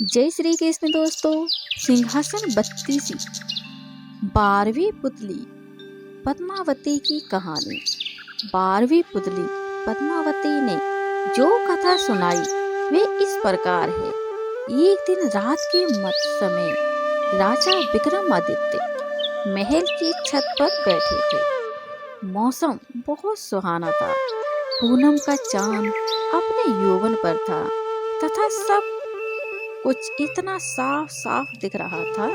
जय श्री कृष्ण दोस्तों। सिंहासन बत्तीसी 12वीं पुतली पद्मावती की कहानी। 12वीं पुतली पद्मावती ने जो कथा सुनाई वे इस प्रकार है। एक दिन रात के मध्य समय राजा विक्रमादित्य महल की छत पर बैठे थे। मौसम बहुत सुहाना था। पूनम का चांद अपने यौवन पर था तथा सब कुछ इतना साफ साफ दिख रहा था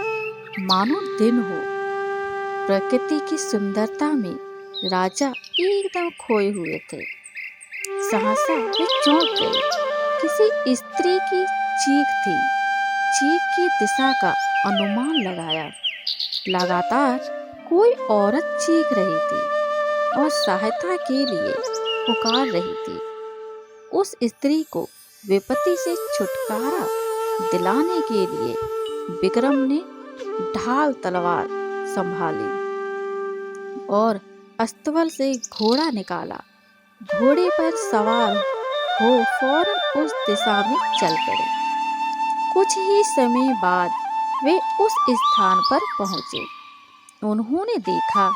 मानो दिन हो। प्रकृति की सुंदरता में राजा एकदम खोए हुए थे। सहसा वे चौंक गए। किसी स्त्री की चीख थी। चीख की दिशा का अनुमान लगाया। लगातार कोई औरत चीख रही थी और सहायता के लिए पुकार रही थी। उस स्त्री को विपत्ति से छुटकारा दिलाने के लिए विक्रम ने ढाल तलवार संभाली और अस्तबल से घोड़ा निकाला। घोड़े पर सवार हो फौरन उस दिशा में चल पड़े। कुछ ही समय बाद वे उस स्थान पर पहुंचे। उन्होंने देखा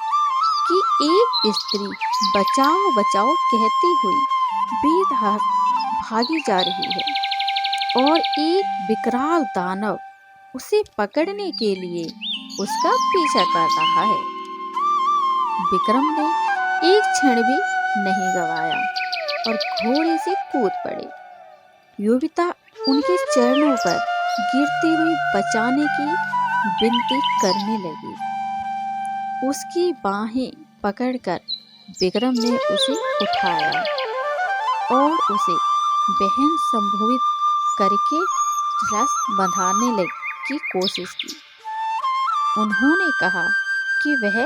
कि एक स्त्री बचाओ बचाओ कहती हुई बेधड़ भागी जा रही है और एक विकराल दानव उसे पकड़ने के लिए उसका पीछा कर रहा है। विक्रम ने एक क्षण भी नहीं गवाया और घोड़े से कूद पड़े। युवती उनके चरणों पर गिरती हुई बचाने की विनती करने लगी। उसकी बाहें पकड़कर विक्रम ने उसे उठाया और उसे बहन संबोधित करके रस बंधाने की कोशिश की। उन्होंने कहा कि वह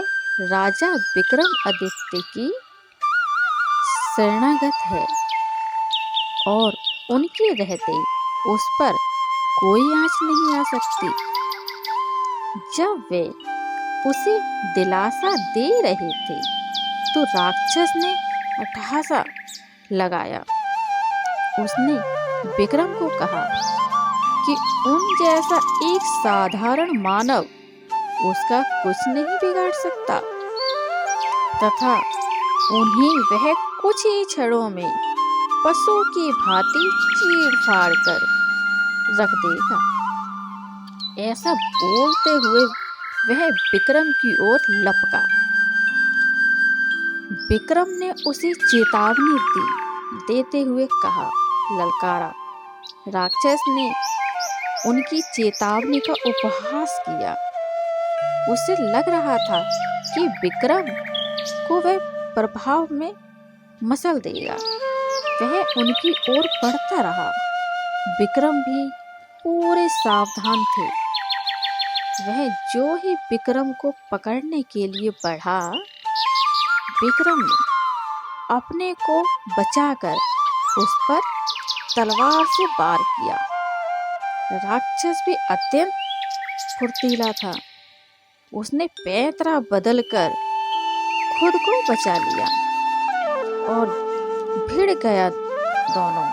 राजा विक्रमादित्य की शरणागत है और उनके रहते उस पर कोई आँच नहीं आ सकती। जब वे उसे दिलासा दे रहे थे तो राक्षस ने अट्टहासा लगाया। उसने विक्रम को कहा कि उन जैसा एक साधारण मानव उसका कुछ नहीं बिगाड़ सकता तथा उन्हें वह कुछ ही क्षणों में पशु की भांति चीर फाड़ कर रख देगा। ऐसा बोलते हुए वह विक्रम की ओर लपका। विक्रम ने उसे चेतावनी दी, देते हुए कहा, ललकारा। राक्षस ने उनकी चेतावनी का उपहास किया। उसे लग रहा था कि विक्रम को वह प्रभाव में मसल देगा। वह उनकी ओर बढ़ता रहा। विक्रम भी पूरे सावधान थे। वह जो ही विक्रम को पकड़ने के लिए बढ़ा, विक्रम ने अपने को बचाकर उस पर तलवार से वार किया। राक्षस भी अत्यंत फुर्तीला था। उसने पैंतरा बदलकर खुद को बचा लिया और भिड़ गया। दोनों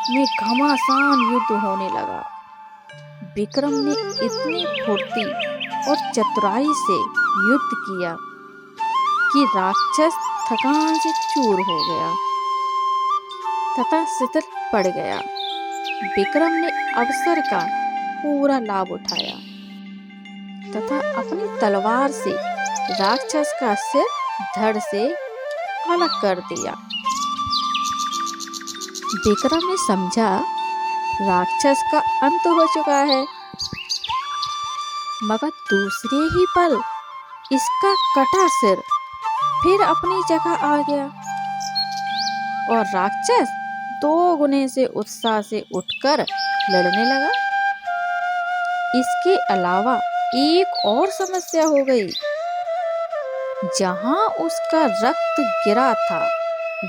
में घमासान युद्ध होने लगा। विक्रम ने इतनी फुर्ती और चतुराई से युद्ध किया कि राक्षस थकान से चूर हो गया तथा शिथिल पड़ गया। विक्रम ने अवसर का पूरा लाभ उठाया तथा अपनी तलवार से राक्षस का सिर धड़ से अलग कर दिया। विक्रम ने समझा राक्षस का अंत हो चुका है, मगर दूसरे ही पल इसका कटा सिर फिर अपनी जगह आ गया और राक्षस 2 गुने से उत्साह से उठकर लड़ने लगा। इसके अलावा एक और समस्या हो गई। जहां उसका रक्त गिरा था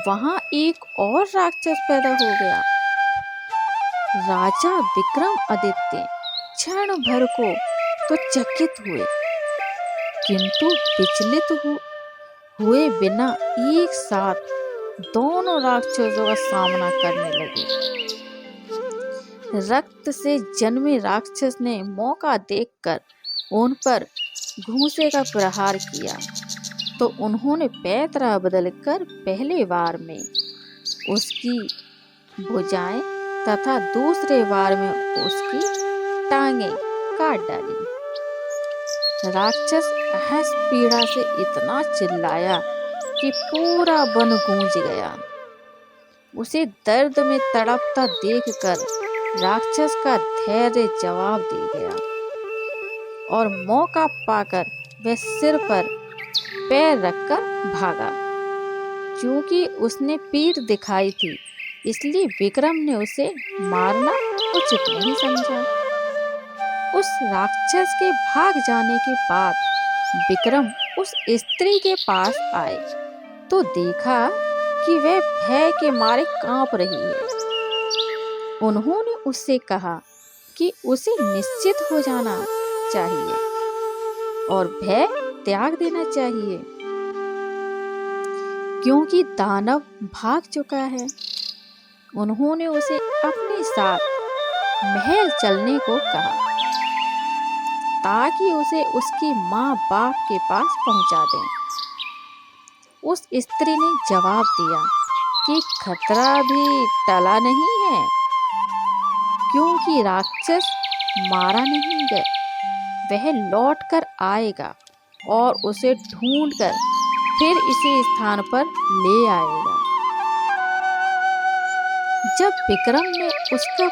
वहां एक और राक्षस पैदा हो गया। राजा विक्रमादित्य क्षण भर को तो चकित हुए, किंतु विचलित हुए बिना एक साथ दोनों राक्षसों का सामना करने लगे। रक्त से जन्मे राक्षस ने मौका देखकर उन पर घूंसे का प्रहार किया तो उन्होंने पैतरा बदलकर पहले वार में उसकी भुजाएं तथा दूसरे वार में उसकी टांगें काट डाली। राक्षस अहस पीड़ा से इतना चिल्लाया कि पूरा वन गूंज गया। उसे दर्द में तड़पता देखकर राक्षस का धैर्य जवाब दे गया और मौका पाकर वह सिर पर पैर रखकर भागा। क्योंकि उसने पीठ दिखाई थी इसलिए विक्रम ने उसे मारना उचित नहीं समझा। उस राक्षस के भाग जाने के बाद विक्रम उस स्त्री के पास आए तो देखा कि वह भय के मारे कांप रही है। उन्होंने उससे कहा कि उसे निश्चित हो जाना चाहिए और भय त्याग देना चाहिए क्योंकि दानव भाग चुका है। उन्होंने उसे अपने साथ महल चलने को कहा ताकि उसे उसकी माँ बाप के पास पहुंचा दें। उस स्त्री ने जवाब दिया कि खतरा भी टला नहीं है क्योंकि राक्षस मारा नहीं गया, वह लौट कर आएगा और उसे ढूंढकर फिर इसी स्थान पर ले आएगा। जब विक्रम ने उसका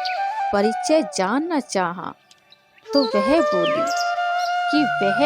परिचय जानना चाहा तो वह बोली कि वह